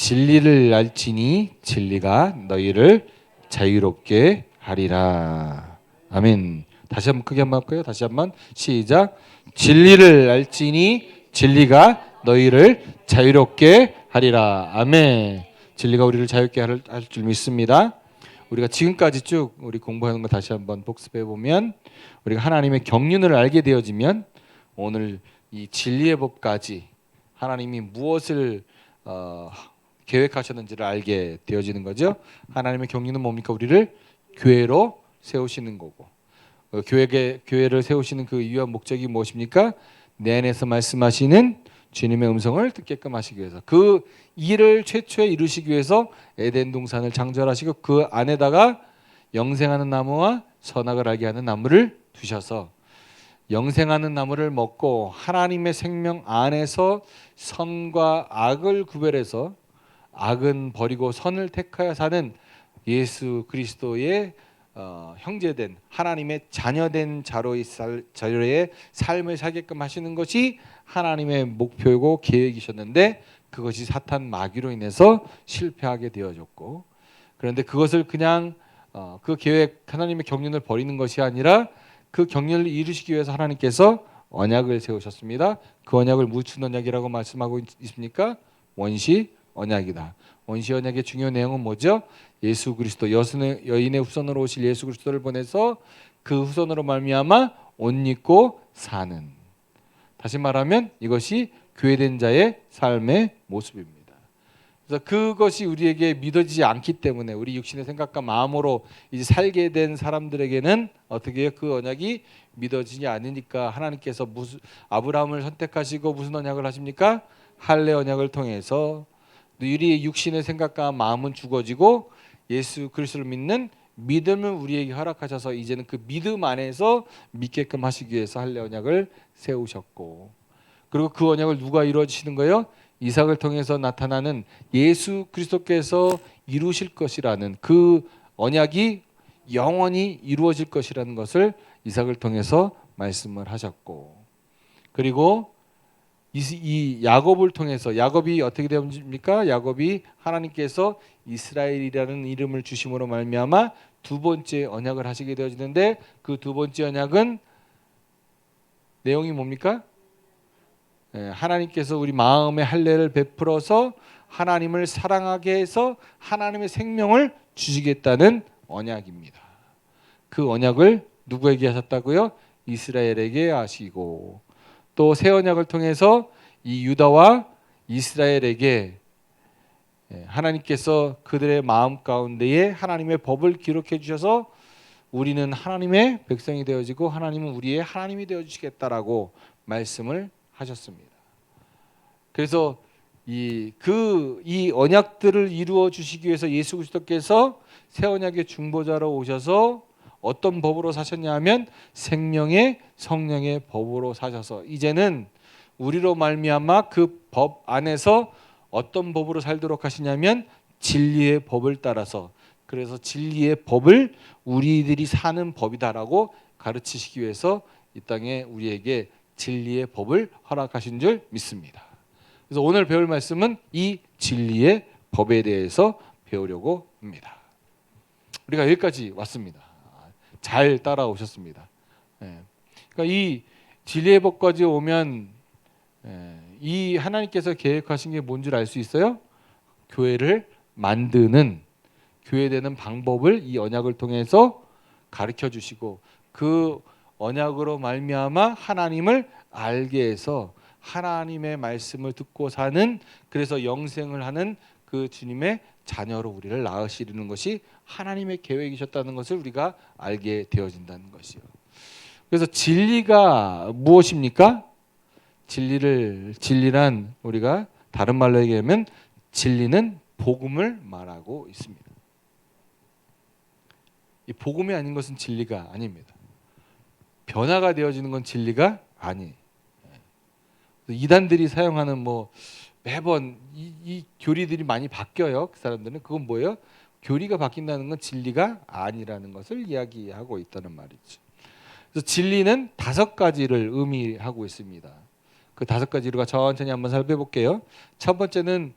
진리를 알지니 진리가 너희를 자유롭게 하리라. 아멘. 다시 한번 크게 한번 할까요? 다시 한번 시작. 진리를 알지니 진리가 너희를 자유롭게 하리라. 아멘. 진리가 우리를 자유롭게 할 줄 믿습니다. 우리가 지금까지 쭉 우리 공부하는 거 다시 한번 복습해 보면 우리가 하나님의 경륜을 알게 되어지면 오늘 이 진리의 법까지 하나님이 무엇을 계획하셨는지를 알게 되어지는 거죠. 하나님의 경륜은 뭡니까? 우리를 교회로 세우시는 거고, 교회를 세우시는 그 이유와 목적이 무엇입니까? 내 안에서 말씀하시는 주님의 음성을 듣게끔 하시기 위해서, 그 일을 최초에 이루시기 위해서 에덴 동산을 창조하시고 그 안에다가 영생하는 나무와 선악을 알게 하는 나무를 두셔서 영생하는 나무를 먹고 하나님의 생명 안에서 선과 악을 구별해서 악은 버리고 선을 택하여 사는 예수 그리스도의 형제된 하나님의 자녀된 자로의 삶을 살게끔 하시는 것이 하나님의 목표이고 계획이셨는데, 그것이 사탄 마귀로 인해서 실패하게 되어졌고, 그런데 그것을 그냥 그 계획, 하나님의 경륜을 버리는 것이 아니라 그 경륜을 이루시기 위해서 하나님께서 언약을 세우셨습니다. 그 언약을 무슨 언약이라고 말씀하고 있습니까? 원시 언약이다. 원시 언약의 중요한 내용은 뭐죠? 예수 그리스도, 여인의 후손으로 오실 예수 그리스도를 보내서 그 후손으로 말미암아 옷 입고 사는, 다시 말하면 이것이 교회된 자의 삶의 모습입니다. 그래서 그것이 우리에게 믿어지지 않기 때문에 우리 육신의 생각과 마음으로 이제 살게 된 사람들에게는 어떻게 해요? 그 언약이 믿어지지 않으니까 하나님께서 아브라함을 선택하시고 무슨 언약을 하십니까? 할례 언약을 통해서 우리의 육신의 생각과 마음은 죽어지고 예수 그리스도를 믿는 믿음을 우리에게 허락하셔서 이제는 그 믿음 안에서 믿게끔 하시기 위해서 할례 언약을 세우셨고, 그리고 그 언약을 누가 이루어지시는 거예요? 이삭을 통해서 나타나는 예수 그리스도께서 이루실 것이라는 그 언약이 영원히 이루어질 것이라는 것을 이삭을 통해서 말씀을 하셨고, 그리고 이 야곱을 통해서, 야곱이 어떻게 됩니까? 야곱이 하나님께서 이스라엘이라는 이름을 주심으로 말미암아 두 번째 언약을 하시게 되어지는데, 그 두 번째 언약은 내용이 뭡니까? 하나님께서 우리 마음의 할례를 베풀어서 하나님을 사랑하게 해서 하나님의 생명을 주시겠다는 언약입니다. 그 언약을 누구에게 하셨다고요? 이스라엘에게 하시고, 또 새 언약을 통해서 이 유다와 이스라엘에게 하나님께서 그들의 마음 가운데에 하나님의 법을 기록해 주셔서 우리는 하나님의 백성이 되어지고 하나님은 우리의 하나님이 되어 주시겠다라고 말씀을 하셨습니다. 그래서 이 언약들을 이루어 주시기 위해서 예수 그리스도께서 새 언약의 중보자로 오셔서 어떤 법으로 사셨냐 하면 생명의 성령의 법으로 사셔서 이제는 우리로 말미암아 그 법 안에서 어떤 법으로 살도록 하시냐면 진리의 법을 따라서, 그래서 진리의 법을 우리들이 사는 법이다라고 가르치시기 위해서 이 땅에 우리에게 진리의 법을 허락하신 줄 믿습니다. 그래서 오늘 배울 말씀은 이 진리의 법에 대해서 배우려고 합니다. 우리가 여기까지 왔습니다. 잘 따라오셨습니다. 그러니까 이 진리의 법까지 오면 이 하나님께서 계획하신 게 뭔 줄 알 수 있어요? 교회를 만드는, 교회되는 방법을 이 언약을 통해서 가르쳐 주시고, 그 언약으로 말미암아 하나님을 알게 해서 하나님의 말씀을 듣고 사는, 그래서 영생을 하는 그 주님의 자녀로 우리를 낳으시려는 것이 하나님의 계획이셨다는 것을 우리가 알게 되어진다는 것이요. 그래서 진리가 무엇입니까? 진리란 우리가 다른 말로 얘기하면 진리는 복음을 말하고 있습니다. 이 복음이 아닌 것은 진리가 아닙니다. 변화가 되어지는 건 진리가 아니에요. 이단들이 사용하는 매번 이 교리들이 많이 바뀌어요. 그 사람들은 그건 뭐예요? 교리가 바뀐다는 건 진리가 아니라는 것을 이야기하고 있다는 말이죠. 그래서 진리는 5가지를 의미하고 있습니다. 그 5가지를 천천히 한번 살펴볼게요. 첫 번째는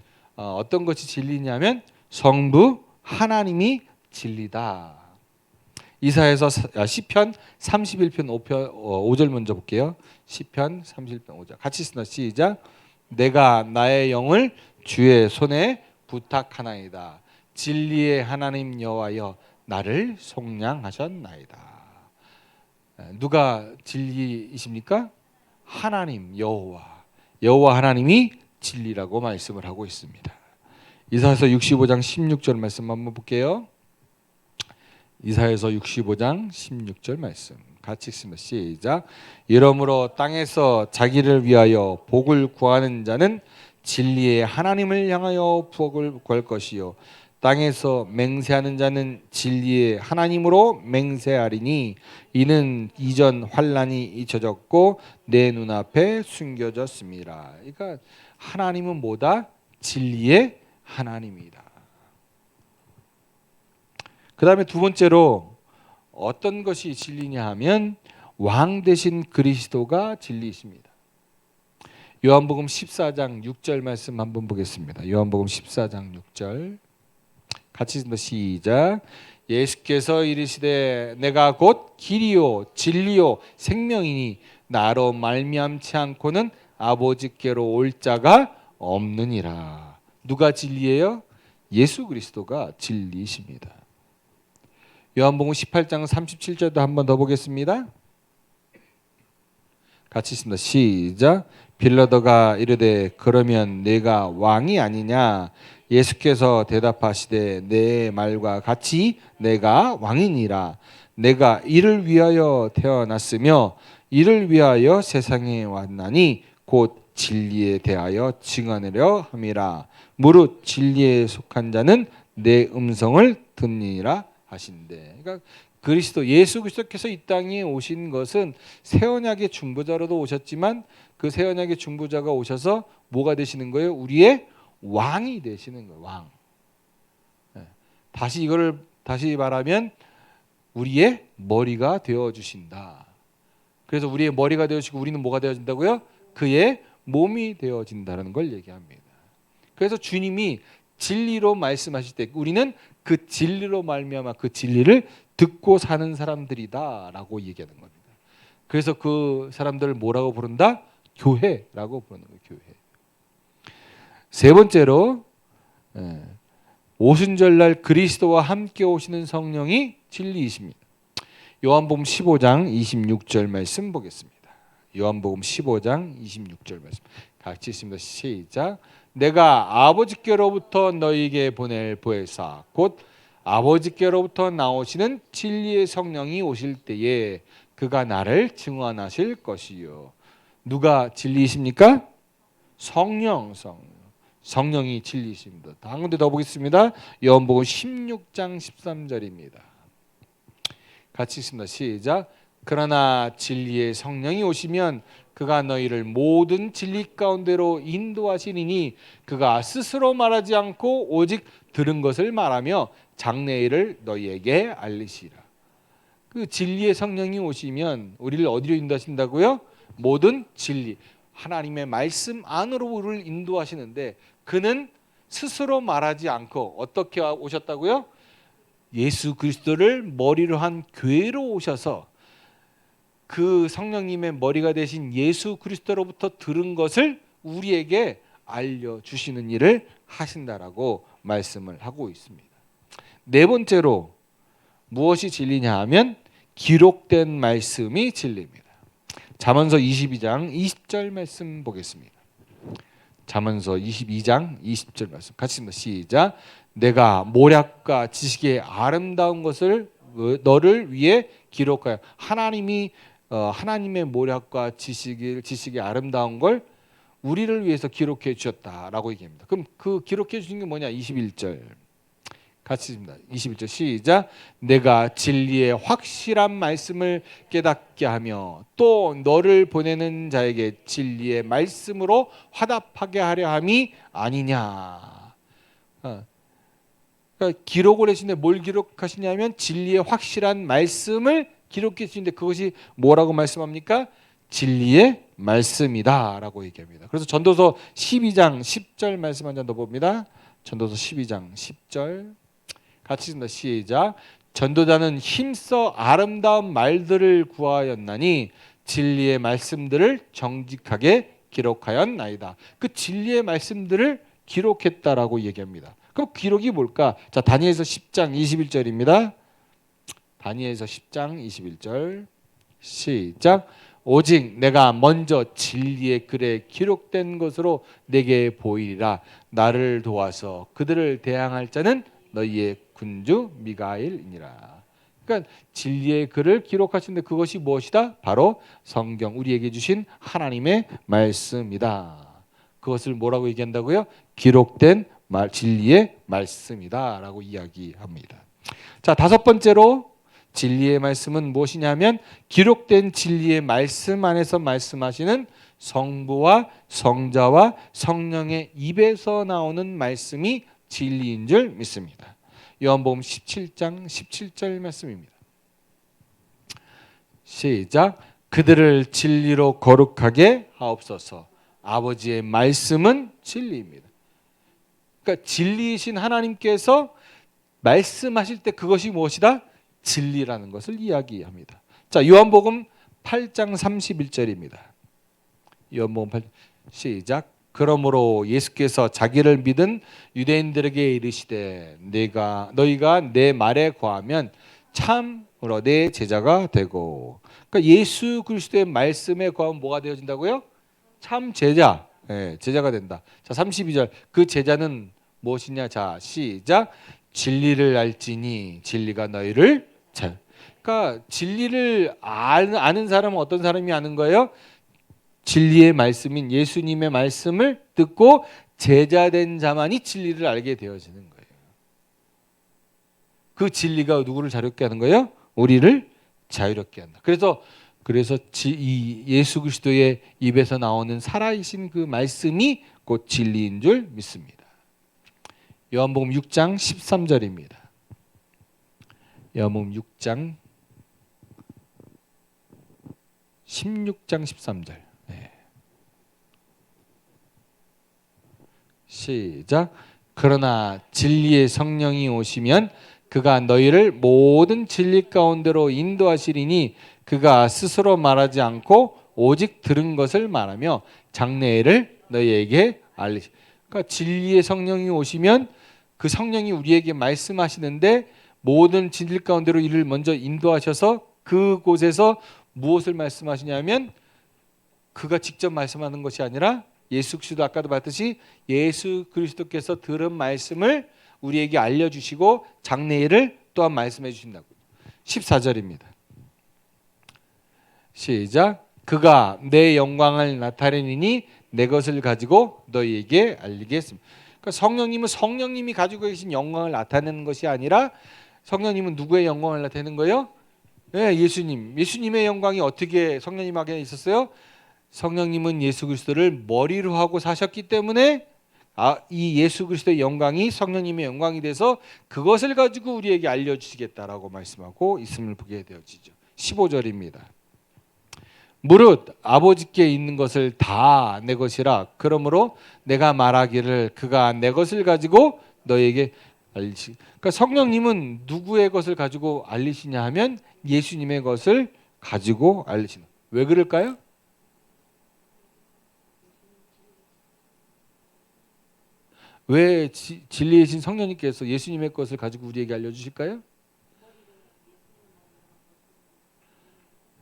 어떤 것이 진리냐면 성부 하나님이 진리다. 이사야서 시편 31편 5절 먼저 볼게요. 시편 31편 5절 같이 쓰나 시작. 내가 나의 영을 주의 손에 부탁하나이다. 진리의 하나님 여호와여 나를 속량하셨나이다. 누가 진리이십니까? 하나님 여호와 하나님이 진리라고 말씀을 하고 있습니다. 이사야서 65장 16절 말씀 한번 볼게요. 이사야서 65장 16절 말씀 같이 읽습니다. 시작. 이러므로 땅에서 자기를 위하여 복을 구하는 자는 진리의 하나님을 향하여 복을 구할 것이요 땅에서 맹세하는 자는 진리의 하나님으로 맹세하리니 이는 이전 환난이 잊혀졌고 내 눈앞에 숨겨졌습니다. 그러니까 하나님은 뭐다? 진리의 하나님이다. 그 다음에 두 번째로 어떤 것이 진리냐 하면 왕 되신 그리스도가 진리이십니다. 요한복음 14장 6절 말씀 한번 보겠습니다. 요한복음 14장 6절 같이 읽습니다. 시작. 예수께서 이르시되 내가 곧 길이요 진리요 생명이니 나로 말미암지 않고는 아버지께로 올 자가 없느니라. 누가 진리예요? 예수 그리스도가 진리이십니다. 요한복음 18장 37절도 한번 더 보겠습니다. 같이 있습니다. 시작. 빌라도가 이르되 그러면 내가 왕이 아니냐? 예수께서 대답하시되 내 말과 같이 내가 왕이니라. 내가 이를 위하여 태어났으며 이를 위하여 세상에 왔나니 곧 진리에 대하여 증언하려 함이라. 무릇 진리에 속한 자는 내 음성을 듣니라 하신대. 그러니까 그리스도 예수 그리스도께서 이 땅에 오신 것은 새 언약의 중보자로도 오셨지만 그 새 언약의 중보자가 오셔서 뭐가 되시는 거예요? 우리의 왕이 되시는 거예요. 왕. 다시 이거를 다시 말하면 우리의 머리가 되어 주신다. 그래서 우리의 머리가 되어지고 우리는 뭐가 되어진다고요? 그의 몸이 되어진다는 걸 얘기합니다. 그래서 주님이 진리로 말씀하실 때 우리는 그 진리로 말미암아 그 진리를 듣고 사는 사람들이다라고 얘기하는 겁니다. 그래서 그 사람들을 뭐라고 부른다? 교회라고 부르는 거예요. 교회. 세 번째로 오순절날 그리스도와 함께 오시는 성령이 진리이십니다. 요한복음 15장 26절 말씀 보겠습니다. 요한복음 15장 26절 말씀 같이 있습니다. 시작. 내가 아버지께로부터 너희에게 보낼 보혜사 곧 아버지께로부터 나오시는 진리의 성령이 오실 때에 그가 나를 증언하실 것이요. 누가 진리이십니까? 성령이 진리이십니다. 한 군데 더 보겠습니다. 요한복음 16장 13절입니다. 같이 있습니다. 시작. 그러나 진리의 성령이 오시면 그가 너희를 모든 진리 가운데로 인도하시리니 그가 스스로 말하지 않고 오직 들은 것을 말하며 장래일을 너희에게 알리시라. 그 진리의 성령이 오시면 우리를 어디로 인도하신다고요? 모든 진리 하나님의 말씀 안으로 우리를 인도하시는데 그는 스스로 말하지 않고 어떻게 오셨다고요? 예수 그리스도를 머리로 한 교회로 오셔서 그 성령님의 머리가 되신 예수 그리스도로부터 들은 것을 우리에게 알려주시는 일을 하신다라고 말씀을 하고 있습니다. 네 번째로 무엇이 진리냐 하면 기록된 말씀이 진리입니다. 잠언서 22장 20절 말씀 보겠습니다. 잠언서 22장 20절 말씀 같이 읽습니다. 시작. 내가 모략과 지식의 아름다운 것을 너를 위해 기록하여 하나님의 모략과 지식의 아름다운 걸 우리를 위해서 기록해 주셨다라고 얘기합니다. 그럼 그 기록해 주신 게 뭐냐? 21절 같이 읽습니다. 21절 시작. 내가 진리의 확실한 말씀을 깨닫게 하며 또 너를 보내는 자에게 진리의 말씀으로 화답하게 하려 함이 아니냐. 그러니까 기록을 하시는데 뭘 기록하시냐면 진리의 확실한 말씀을 기록해 주시는데 그것이 뭐라고 말씀합니까? 진리의 말씀이다라고 얘기합니다. 그래서 전도서 12장 10절 말씀 한 장 더 봅니다. 전도서 12장 10절 같이 읽습니다. 시작. 전도자는 힘써 아름다운 말들을 구하였나니 진리의 말씀들을 정직하게 기록하였나이다. 그 진리의 말씀들을 기록했다라고 얘기합니다. 그럼 기록이 뭘까? 자, 다니엘서 10장 21절입니다. 다니엘서 10장 21절 시작. 오직 내가 먼저 진리의 글에 기록된 것으로 내게 보이리라. 나를 도와서 그들을 대항할 자는 너희의 군주 미가엘이니라. 그러니까 진리의 글을 기록하시는데 그것이 무엇이다? 바로 성경, 우리에게 주신 하나님의 말씀이다. 그것을 뭐라고 얘기한다고요? 기록된 진리의 말씀이다라고 이야기합니다. 자, 다섯 번째로 진리의 말씀은 무엇이냐면 기록된 진리의 말씀 안에서 말씀하시는 성부와 성자와 성령의 입에서 나오는 말씀이 진리인 줄 믿습니다. 요한복음 17장 17절 말씀입니다. 시작. 그들을 진리로 거룩하게 하옵소서. 아버지의 말씀은 진리입니다. 그러니까 진리이신 하나님께서 말씀하실 때 그것이 무엇이다? 진리라는 것을 이야기합니다. 자, 요한복음 8장 31절입니다. 요한복음 8 시작. 그러므로 예수께서 자기를 믿은 유대인들에게 이르시되 너희가 내 말에 거하면 참으로 내 제자가 되고. 그러니까 예수 그리스도의 말씀에 거하면 뭐가 되어진다고요? 참 제자. 네, 제자가 된다. 자, 32절. 그 제자는 무엇이냐? 자, 시작. 진리를 알지니 진리가 너희를 잘. 그러니까 진리를 아는 사람은 어떤 사람이 아는 거예요? 진리의 말씀인 예수님의 말씀을 듣고 제자된 자만이 진리를 알게 되어지는 거예요. 그 진리가 누구를 자유롭게 하는 거예요? 우리를 자유롭게 한다. 그래서 이 예수 그리스도의 입에서 나오는 살아계신 그 말씀이 곧 진리인 줄 믿습니다. 요한복음 6장 13절입니다. 요한복음 6장 16장 13절. 네. 시작. 그러나 진리의 성령이 오시면 그가 너희를 모든 진리 가운데로 인도하시리니 그가 스스로 말하지 않고 오직 들은 것을 말하며 장래를 너희에게 알리시. 그러니까 진리의 성령이 오시면 그 성령이 우리에게 말씀하시는데 모든 진리 가운데로 이를 먼저 인도하셔서 그곳에서 무엇을 말씀하시냐면 그가 직접 말씀하는 것이 아니라 예수 그리스도 아까도 봤듯이 예수 그리스도께서 들은 말씀을 우리에게 알려주시고 장래일을 또한 말씀해 주신다고. 14절입니다. 시작. 그가 내 영광을 나타내니 내 것을 가지고 너희에게 알리겠습니다. 그러니까 성령님이 가지고 계신 영광을 나타내는 것이 아니라 성령님은 누구의 영광을 나타내는 거예요? 네, 예수님의 영광이 어떻게 성령님에게 있었어요? 성령님은 예수 그리스도를 머리로 하고 사셨기 때문에 이 예수 그리스도의 영광이 성령님의 영광이 돼서 그것을 가지고 우리에게 알려주시겠다라고 말씀하고 있음을 보게 되어지죠. 15절입니다. 무릇 아버지께 있는 것을 다 내 것이라. 그러므로 내가 말하기를 그가 내 것을 가지고 너에게 알리시. 그러니까 성령님은 누구의 것을 가지고 알리시냐 하면 예수님의 것을 가지고 알리시는. 왜 그럴까요? 왜 진리이신 성령님께서 예수님의 것을 가지고 우리에게 알려주실까요?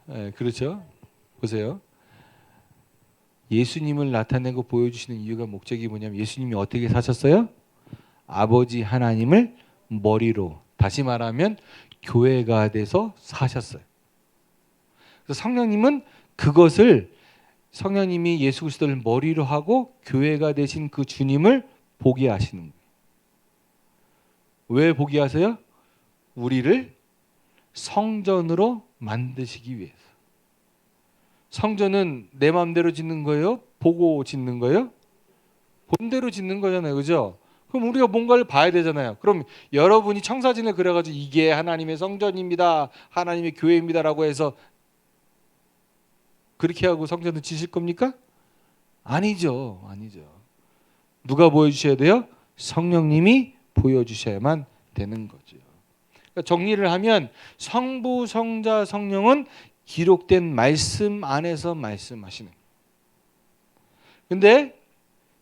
네, 그렇죠. 보세요. 예수님을 나타내고 보여주시는 이유가 목적이 뭐냐면 예수님이 어떻게 사셨어요? 아버지 하나님을 머리로, 다시 말하면 교회가 돼서 사셨어요. 그래서 성령님은 그것을 성령님이 예수 그리스도를 머리로 하고 교회가 되신 그 주님을 보게 하시는 거예요. 왜 보게 하세요? 우리를 성전으로 만드시기 위해서. 성전은 내 마음대로 짓는 거예요? 보고 짓는 거예요? 본대로 짓는 거잖아요. 그죠? 그럼 우리가 뭔가를 봐야 되잖아요. 그럼 여러분이 청사진을 그려가지고 이게 하나님의 성전입니다. 하나님의 교회입니다. 라고 해서 그렇게 하고 성전을 지실 겁니까? 아니죠. 아니죠. 누가 보여주셔야 돼요? 성령님이 보여주셔야만 되는 거죠. 그러니까 정리를 하면 성부, 성자, 성령은 기록된 말씀 안에서 말씀하시는. 근데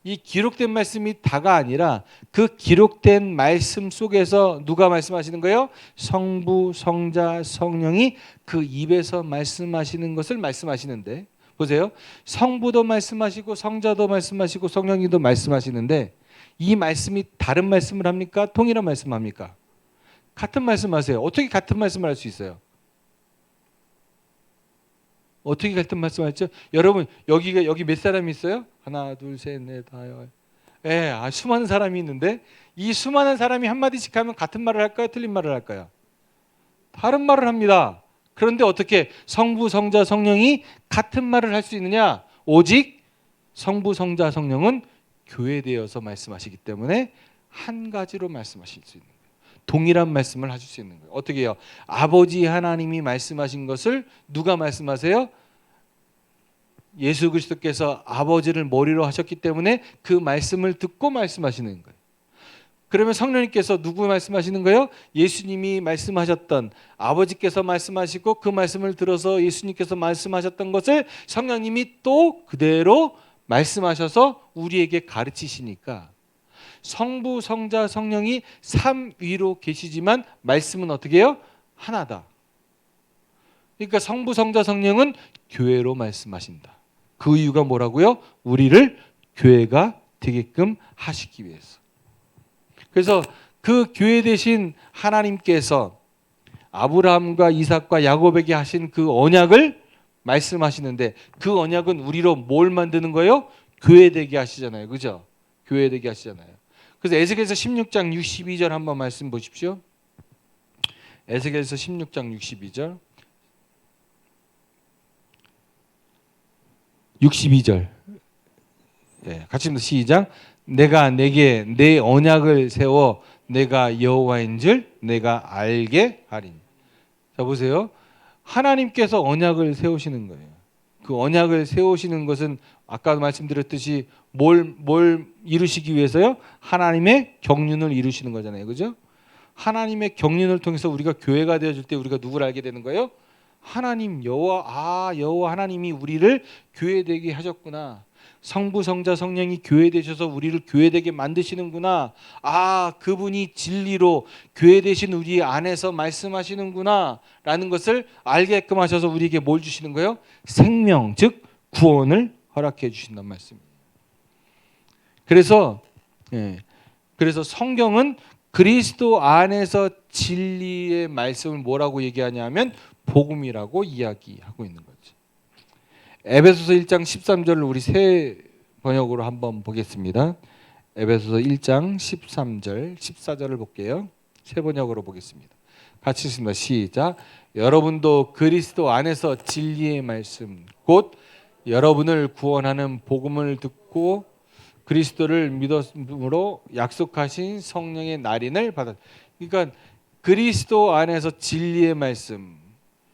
이 기록된 말씀이 다가 아니라 그 기록된 말씀 속에서 누가 말씀하시는 거예요? 성부, 성자, 성령이 그 입에서 말씀하시는 것을 말씀하시는데, 보세요. 성부도 말씀하시고 성자도 말씀하시고 성령님도 말씀하시는데 이 말씀이 다른 말씀을 합니까? 동일한 말씀합니까? 같은 말씀하세요. 어떻게 같은 말씀을 할 수 있어요? 어떻게 같은 말씀하셨죠? 여러분 여기 몇 사람이 있어요? 하나, 둘, 셋, 넷, 다섯. 수많은 사람이 있는데 이 수많은 사람이 한 마디씩 하면 같은 말을 할까요? 틀린 말을 할까요? 다른 말을 합니다. 그런데 어떻게 성부, 성자, 성령이 같은 말을 할 수 있느냐? 오직 성부, 성자, 성령은 교회되어서 말씀하시기 때문에 한 가지로 말씀하실 수 있는 거예요. 동일한 말씀을 하실 수 있는 거예요. 어떻게 해요? 아버지 하나님이 말씀하신 것을 누가 말씀하세요? 예수 그리스도께서 아버지를 머리로 하셨기 때문에 그 말씀을 듣고 말씀하시는 거예요. 그러면 성령님께서 누구 말씀하시는 거예요? 예수님이 말씀하셨던, 아버지께서 말씀하시고 그 말씀을 들어서 예수님께서 말씀하셨던 것을 성령님이 또 그대로 말씀하셔서 우리에게 가르치시니까 성부, 성자, 성령이 삼위로 계시지만 말씀은 어떻게 해요? 하나다. 그러니까 성부, 성자, 성령은 교회로 말씀하신다. 그 이유가 뭐라고요? 우리를 교회가 되게끔 하시기 위해서. 그래서 그 교회 되신 하나님께서 아브라함과 이삭과 야곱에게 하신 그 언약을 말씀하시는데 그 언약은 우리로 뭘 만드는 거예요? 교회 되게 하시잖아요. 그죠? 교회 되게 하시잖아요. 그래서 에스겔서 16장 62절 한번 말씀 보십시오. 에스겔서 16장 62절. 62절. 같이 읽습니다. 시작. 내가 내게 내 언약을 세워 내가 여호와인 줄 내가 알게 하리니. 자 보세요. 하나님께서 언약을 세우시는 거예요. 그 언약을 세우시는 것은 아까 말씀드렸듯이 뭘 이루시기 위해서요? 하나님의 경륜을 이루시는 거잖아요. 그죠? 하나님의 경륜을 통해서 우리가 교회가 되어질 때 우리가 누구를 알게 되는 거예요? 하나님 여호와 하나님이 우리를 교회되게 하셨구나. 성부, 성자, 성령이 교회되셔서 우리를 교회되게 만드시는구나. 그분이 진리로 교회되신 우리 안에서 말씀하시는구나 라는 것을 알게끔 하셔서 우리에게 뭘 주시는 거예요? 생명, 즉 구원을 허락해 주신단 말씀입니다. 그래서 성경은 그리스도 안에서 진리의 말씀을 뭐라고 얘기하냐면 복음이라고 이야기하고 있는 거죠. 에베소서 1장 13절을 우리 새 번역으로 한번 보겠습니다. 에베소서 1장 13절, 14절을 볼게요. 새 번역으로 보겠습니다. 같이 읽습니다. 시작. 여러분도 그리스도 안에서 진리의 말씀, 곧 여러분을 구원하는 복음을 듣고 그리스도를 믿음으로 약속하신 성령의 날인을 받았. 그러니까 그리스도 안에서 진리의 말씀.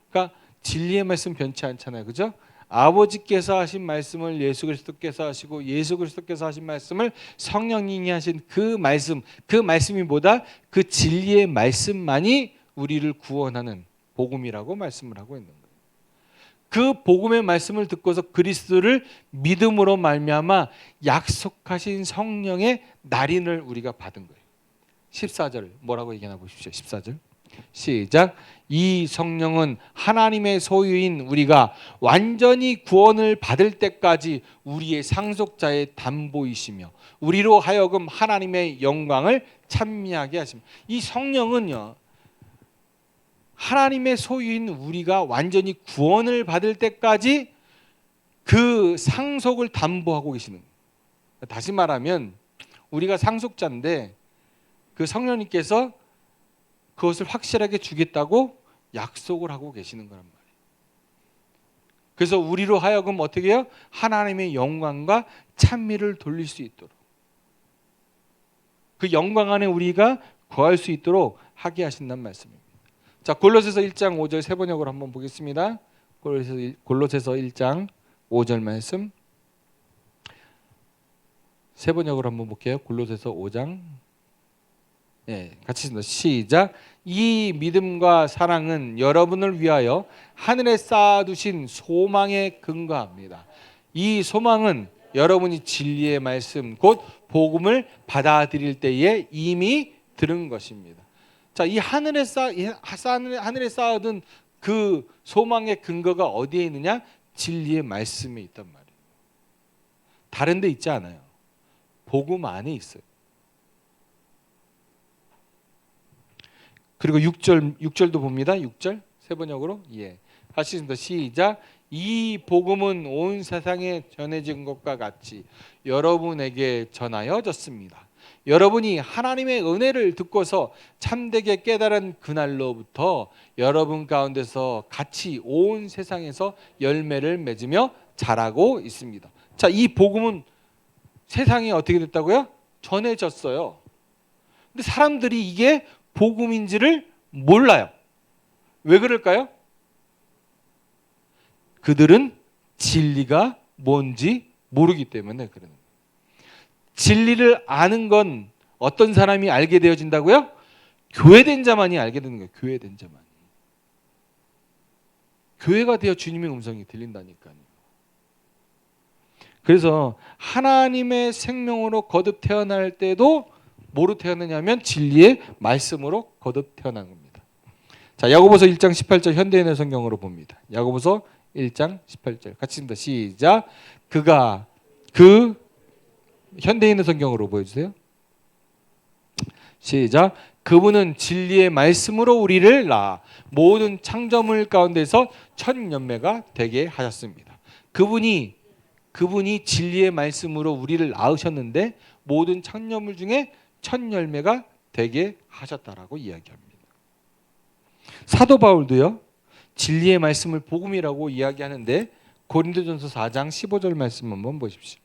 그러니까 진리의 말씀 변치 않잖아요. 그죠? 아버지께서 하신 말씀을 예수 그리스도께서 하시고 예수 그리스도께서 하신 말씀을 성령님이 하신 그 말씀이 뭐다? 그 진리의 말씀만이 우리를 구원하는 복음이라고 말씀을 하고 있는 거예요. 그 복음의 말씀을 듣고서 그리스도를 믿음으로 말미암아 약속하신 성령의 날인을 우리가 받은 거예요. 14절 뭐라고 얘기하나 보십시오. 14절 시작. 이 성령은 하나님의 소유인 우리가 완전히 구원을 받을 때까지 우리의 상속자의 담보이시며 우리로 하여금 하나님의 영광을 찬미하게 하십니다. 이 성령은요, 하나님의 소유인 우리가 완전히 구원을 받을 때까지 그 상속을 담보하고 계시는 거예요. 다시 말하면 우리가 상속자인데 그 성령님께서 그것을 확실하게 주겠다고 약속을 하고 계시는 거란 말이에요. 그래서 우리로 하여금 어떻게 해요? 하나님의 영광과 찬미를 돌릴 수 있도록, 그 영광 안에 우리가 거할 수 있도록 하게 하신다는 말씀입니다. 자, 골로새서 1장 5절 세 번역으로 한번 보겠습니다. 골로새서 1장 5절 말씀 세 번역으로 한번 볼게요. 골로새서 5장 같이 읽습니다. 시작. 이 믿음과 사랑은 여러분을 위하여 하늘에 쌓아두신 소망에 근거합니다. 이 소망은 여러분이 진리의 말씀 곧 복음을 받아들일 때에 이미 들은 것입니다. 자, 이 하늘에 쌓아둔 그 소망의 근거가 어디에 있느냐? 진리의 말씀에 있단 말이에요. 다른 데 있지 않아요. 복음 안에 있어요. 그리고 6절도 봅니다. 6절 세 번역으로 하시겠습니다. 시작. 이 복음은 온 세상에 전해진 것과 같이 여러분에게 전하여졌습니다. 여러분이 하나님의 은혜를 듣고서 참되게 깨달은 그날로부터 여러분 가운데서 같이 온 세상에서 열매를 맺으며 자라고 있습니다. 자, 이 복음은 세상에 어떻게 됐다고요? 전해졌어요. 근데 사람들이 이게 복음인지를 몰라요. 왜 그럴까요? 그들은 진리가 뭔지 모르기 때문에 그러는 거예요. 진리를 아는 건 어떤 사람이 알게 되어진다고요? 교회된 자만이 알게 되는 거예요. 교회된 자만이. 교회가 되어 주님의 음성이 들린다니까요. 그래서 하나님의 생명으로 거듭 태어날 때도 뭐로 태어나냐면 진리의 말씀으로 거듭 태어난 겁니다. 자, 야고보서 1장 18절 현대인의 성경으로 봅니다. 야고보서 1장 18절 같이 읽습니다. 시작. 현대인의 성경으로 보여주세요. 시작. 그분은 진리의 말씀으로 우리를 낳아 모든 창조물 가운데서 첫 열매가 되게 하셨습니다. 그분이 진리의 말씀으로 우리를 낳으셨는데 모든 창조물 중에 첫 열매가 되게 하셨다라고 이야기합니다. 사도 바울도요. 진리의 말씀을 복음이라고 이야기하는데 고린도전서 4장 15절 말씀 한번 보십시오.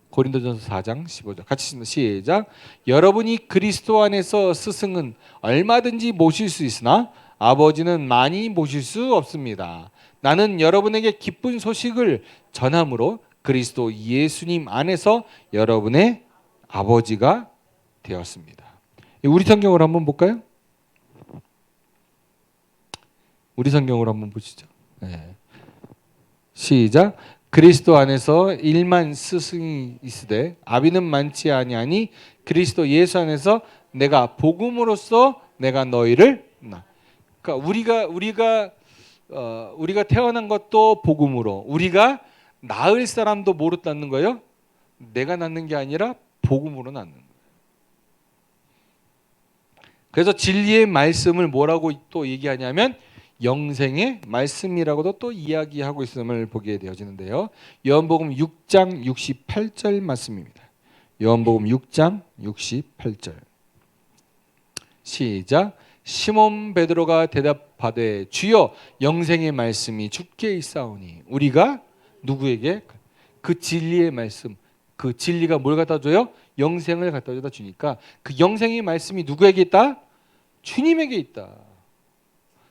고린도전서 4장 15절 같이 읽습니다. 시작. 여러분이 그리스도 안에서 스승은 얼마든지 모실 수 있으나 아버지는 많이 모실 수 없습니다. 나는 여러분에게 기쁜 소식을 전함으로 그리스도 예수님 안에서 여러분의 아버지가 되었습니다. 우리 성경으로 한번 볼까요? 우리 성경으로 한번 보시죠. 시작. 그리스도 안에서 1만 스승이 있으되 아비는 많지 아니하니 그리스도 예수 안에서 내가 복음으로써 내가 너희를 그러니까 우리가 태어난 것도 복음으로 우리가 낳을 사람도 뭐로 낳는 거예요? 내가 낳는 게 아니라 복음으로 낳는 거예요. 그래서 진리의 말씀을 뭐라고 또 얘기하냐면 영생의 말씀이라고도 또 이야기하고 있음을 보게 되어지는데요. 요한복음 6장 68절 말씀입니다. 요한복음 6장 68절 시작. 시몬 베드로가 대답하되 주여 영생의 말씀이 주께 있사오니 우리가 누구에게 그 진리의 말씀 그 진리가 뭘 갖다 줘요? 영생을 갖다 줘다 주니까 그 영생의 말씀이 누구에게 있다? 주님에게 있다.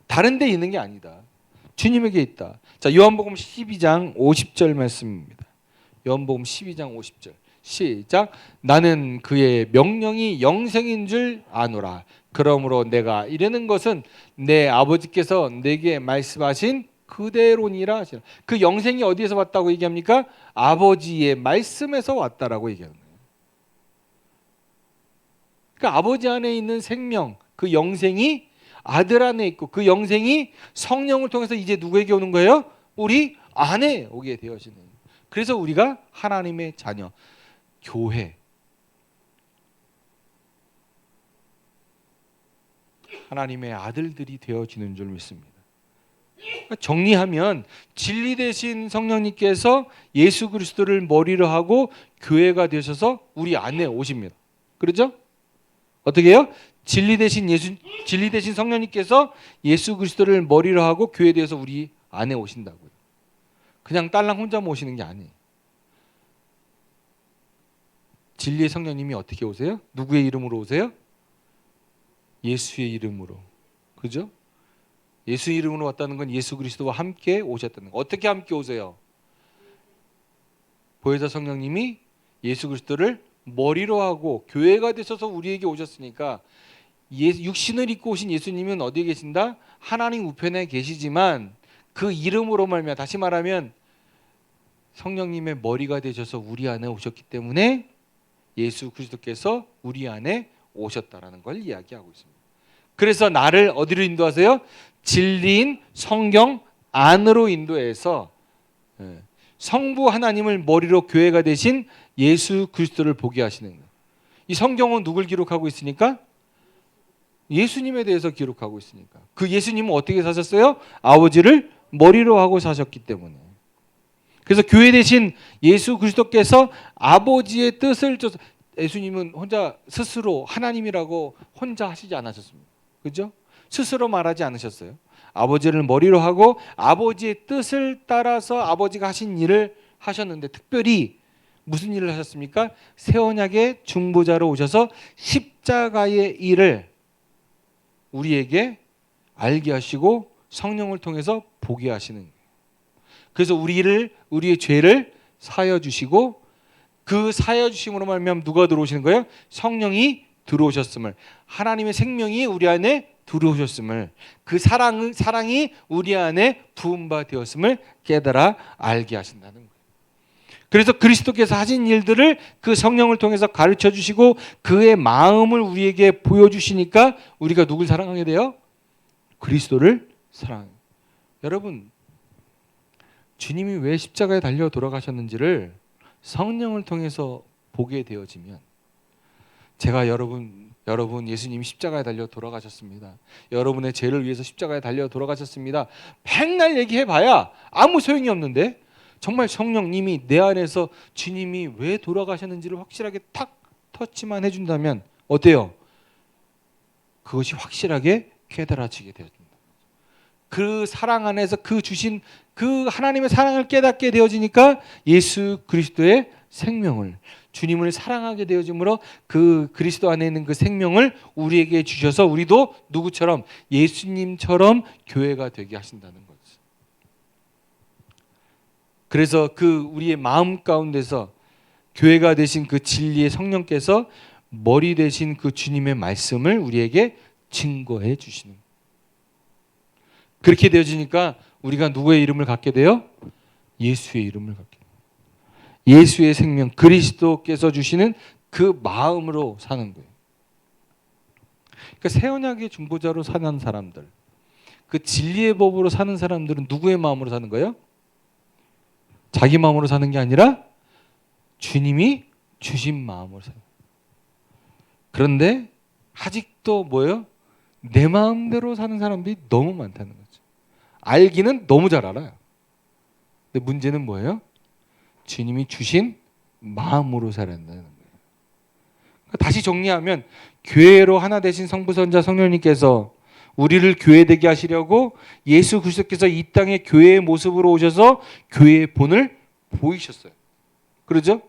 다른 데 있는 게 아니다. 주님에게 있다. 자, 요한복음 12장 50절 말씀입니다. 요한복음 12장 50절 시작. 나는 그의 명령이 영생인 줄 아노라. 그러므로 내가 이르는 것은 내 아버지께서 내게 말씀하신 그대로니라 하시라. 그 영생이 어디에서 왔다고 얘기합니까? 아버지의 말씀에서 왔다라고 얘기하는 거예요. 그러니까 아버지 안에 있는 생명, 그 영생이 아들 안에 있고 그 영생이 성령을 통해서 이제 누구에게 오는 거예요? 우리 안에 오게 되어지는. 그래서 우리가 하나님의 자녀, 교회, 하나님의 아들들이 되어지는 줄 믿습니다. 정리하면 진리 되신 성령님께서 예수 그리스도를 머리로 하고 교회가 되셔서 우리 안에 오십니다. 그렇죠? 어떻게 해요? 진리 대신 성령님께서 예수 그리스도를 머리로 하고 교회에 대해서 우리 안에 오신다고요. 그냥 딸랑 혼자 모시는 게 아니에요. 진리의 성령님이 어떻게 오세요? 누구의 이름으로 오세요? 예수의 이름으로. 그죠? 예수 이름으로 왔다는 건 예수 그리스도와 함께 오셨다는 거. 어떻게 함께 오세요? 보혜사 성령님이 예수 그리스도를 머리로 하고 교회가 되셔서 우리에게 오셨으니까 육신을 입고 오신 예수님은 어디에 계신다? 하나님 우편에 계시지만 그 이름으로 말미암아, 다시 말하면 성령님의 머리가 되셔서 우리 안에 오셨기 때문에 예수 그리스도께서 우리 안에 오셨다라는 걸 이야기하고 있습니다. 그래서 나를 어디로 인도하세요? 진리인 성경 안으로 인도해서 성부 하나님을 머리로 교회가 되신 예수 그리스도를 보게 하시는 거예요. 이 성경은 누굴 기록하고 있으니까? 예수님에 대해서 기록하고 있으니까. 그 예수님은 어떻게 사셨어요? 아버지를 머리로 하고 사셨기 때문에. 그래서 교회 대신 예수 그리스도께서 아버지의 뜻을 쫓아, 예수님은 혼자 스스로 하나님이라고 혼자 하시지 않으셨습니다. 그죠? 스스로 말하지 않으셨어요. 아버지를 머리로 하고 아버지의 뜻을 따라서 아버지가 하신 일을 하셨는데, 특별히 무슨 일을 하셨습니까? 새 언약의 중보자로 오셔서 십자가의 일을 우리에게 알게 하시고 성령을 통해서 보게 하시는 거예요. 그래서 우리의 죄를 사하여 주시고, 그 사하여 주심으로 말미암아 누가 들어오시는 거예요? 성령이 들어오셨음을, 하나님의 생명이 우리 안에 들어오셨음을, 그 사랑이 우리 안에 부음바 되었음을 깨달아 알게 하신다는 거예요. 그래서 그리스도께서 하신 일들을 그 성령을 통해서 가르쳐 주시고 그의 마음을 우리에게 보여주시니까 우리가 누굴 사랑하게 돼요? 그리스도를 사랑해요. 여러분, 주님이 왜 십자가에 달려 돌아가셨는지를 성령을 통해서 보게 되어지면, 제가 여러분 예수님이 십자가에 달려 돌아가셨습니다, 여러분의 죄를 위해서 십자가에 달려 돌아가셨습니다, 백날 얘기해봐야 아무 소용이 없는데, 정말 성령님이 내 안에서 주님이 왜 돌아가셨는지를 확실하게 탁 터치만 해준다면 어때요? 그것이 확실하게 깨달아지게 되어집니다. 그 사랑 안에서 그 주신 그 하나님의 사랑을 깨닫게 되어지니까 예수 그리스도의 생명을, 주님을 사랑하게 되어짐으로 그 그리스도 안에 있는 그 생명을 우리에게 주셔서 우리도 누구처럼? 예수님처럼 교회가 되게 하신다는 거죠. 그래서 그 우리의 마음 가운데서 교회가 되신 그 진리의 성령께서 머리 되신 그 주님의 말씀을 우리에게 증거해 주시는, 그렇게 되어지니까 우리가 누구의 이름을 갖게 돼요? 예수의 이름을 갖게 돼요. 예수의 생명, 그리스도께서 주시는 그 마음으로 사는 거예요. 그러니까 새 언약의 중보자로 사는 사람들, 그 진리의 법으로 사는 사람들은 누구의 마음으로 사는 거예요? 자기 마음으로 사는 게 아니라 주님이 주신 마음으로 사는 거예요. 그런데 아직도 뭐예요? 내 마음대로 사는 사람들이 너무 많다는 거죠. 알기는 너무 잘 알아요. 근데 문제는 뭐예요? 주님이 주신 마음으로 살아야 한다는 거예요. 다시 정리하면, 교회로 하나 되신 성부, 성자, 성령님께서 우리를 교회되게 하시려고 예수 그리스도께서 이 땅에 교회의 모습으로 오셔서 교회의 본을 보이셨어요. 그러죠?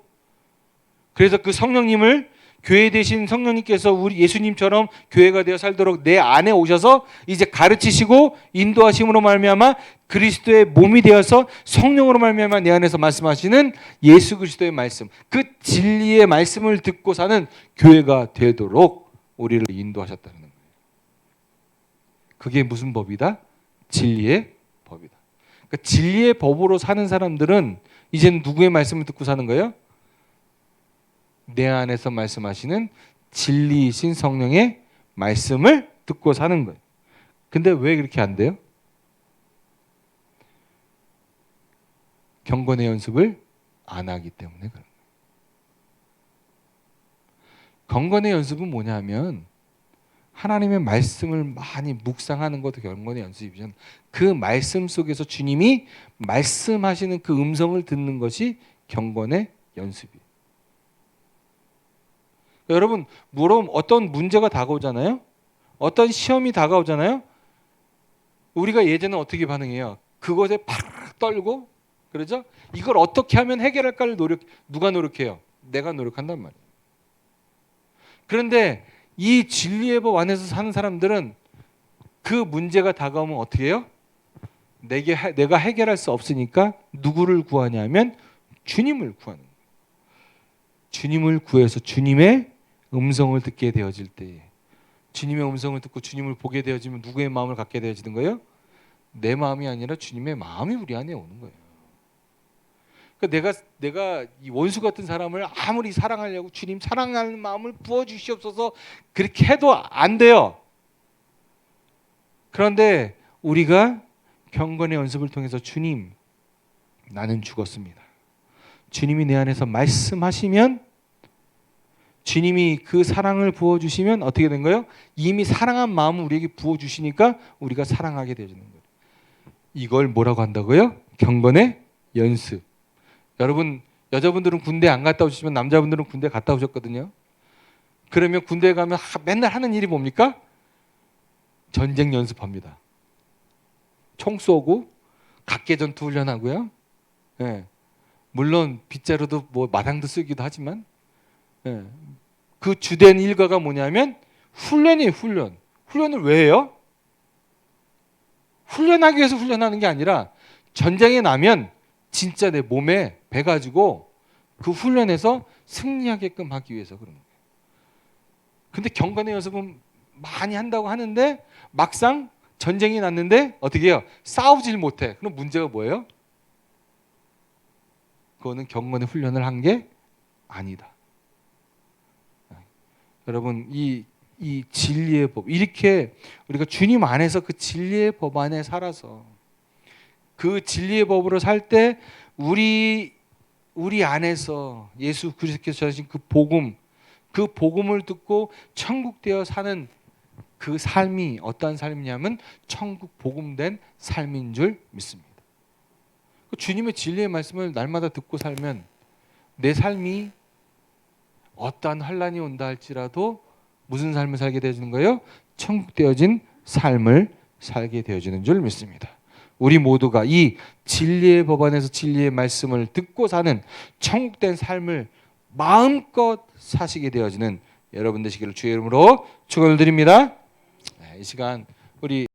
그래서 그 성령님을, 교회 되신 성령님께서 우리 예수님처럼 교회가 되어 살도록 내 안에 오셔서 이제 가르치시고 인도하심으로 말미암아 그리스도의 몸이 되어서 성령으로 말미암아 내 안에서 말씀하시는 예수 그리스도의 말씀, 그 진리의 말씀을 듣고 사는 교회가 되도록 우리를 인도하셨다는 거예요. 그게 무슨 법이다? 진리의 법이다. 그러니까 진리의 법으로 사는 사람들은 이제는 누구의 말씀을 듣고 사는 거예요? 내 안에서 말씀하시는 진리이신 성령의 말씀을 듣고 사는 거예요. 근데 왜 그렇게 안 돼요? 경건의 연습을 안 하기 때문에 그런 거예요. 경건의 연습은 뭐냐면 하나님의 말씀을 많이 묵상하는 것도 경건의 연습이죠. 그 말씀 속에서 주님이 말씀하시는 그 음성을 듣는 것이 경건의 연습이에요. 여러분, 물론 어떤 문제가 다가오잖아요. 어떤 시험이 다가오잖아요. 우리가 예전에 어떻게 반응해요? 그것에 팍 떨고, 그러죠? 이걸 어떻게 하면 해결할까를 누가 노력해요? 내가 노력한단 말이에요. 그런데 이 진리의 법 안에서 사는 사람들은 그 문제가 다가오면 어떻게 해요? 내가 해결할 수 없으니까 누구를 구하냐면 주님을 구하는 거예요. 주님을 구해서 주님의 음성을 듣게 되어질 때에, 주님의 음성을 듣고 주님을 보게 되어지면 누구의 마음을 갖게 되어지는 거예요? 내 마음이 아니라 주님의 마음이 우리 안에 오는 거예요. 그러니까 내가 이 원수 같은 사람을 아무리 사랑하려고 주님 사랑하는 마음을 부어 주시옵소서 그렇게 해도 안 돼요. 그런데 우리가 경건의 연습을 통해서 주님, 나는 죽었습니다. 주님이 내 안에서 말씀하시면, 주님이 그 사랑을 부어주시면 어떻게 된 거예요? 이미 사랑한 마음을 우리에게 부어주시니까 우리가 사랑하게 되어지는 거예요. 이걸 뭐라고 한다고요? 경건의 연습. 여러분, 여자분들은 군대 안 갔다 오시지만 남자분들은 군대 갔다 오셨거든요. 그러면 군대에 가면 맨날 하는 일이 뭡니까? 전쟁 연습합니다. 총 쏘고 각계 전투 훈련하고요. 예. 물론 빗자루도 뭐 마당도 쓰기도 하지만, 예. 그 주된 일과가 뭐냐면 훈련이에요. 훈련. 훈련을 왜 해요? 훈련하기 위해서 훈련하는 게 아니라 전쟁에 나면 진짜 내 몸에 배가지고 그 훈련에서 승리하게끔 하기 위해서 그런 거예요. 근데 경건의 연습은 많이 한다고 하는데 막상 전쟁이 났는데 어떻게 해요? 싸우질 못해. 그럼 문제가 뭐예요? 그거는 경건의 훈련을 한 게 아니다. 여러분, 이 진리의 법, 이렇게 우리가 주님 안에서 그 진리의 법 안에 살아서 그 진리의 법으로 살 때 우리 안에서 예수 그리스도께서 전하신 그 복음을 듣고 천국 되어 사는 그 삶이 어떠한 삶이냐면 천국 복음된 삶인 줄 믿습니다. 주님의 진리의 말씀을 날마다 듣고 살면 내 삶이 어떠한 환란이 온다 할지라도 무슨 삶을 살게 되어지는 거예요? 천국 되어진 삶을 살게 되어지는 줄 믿습니다. 우리 모두가 이 진리의 법 안에서 진리의 말씀을 듣고 사는 천국된 삶을 마음껏 사시게 되어지는 여러분 되시기를 주의 이름으로 축원을 드립니다. 이 시간 우리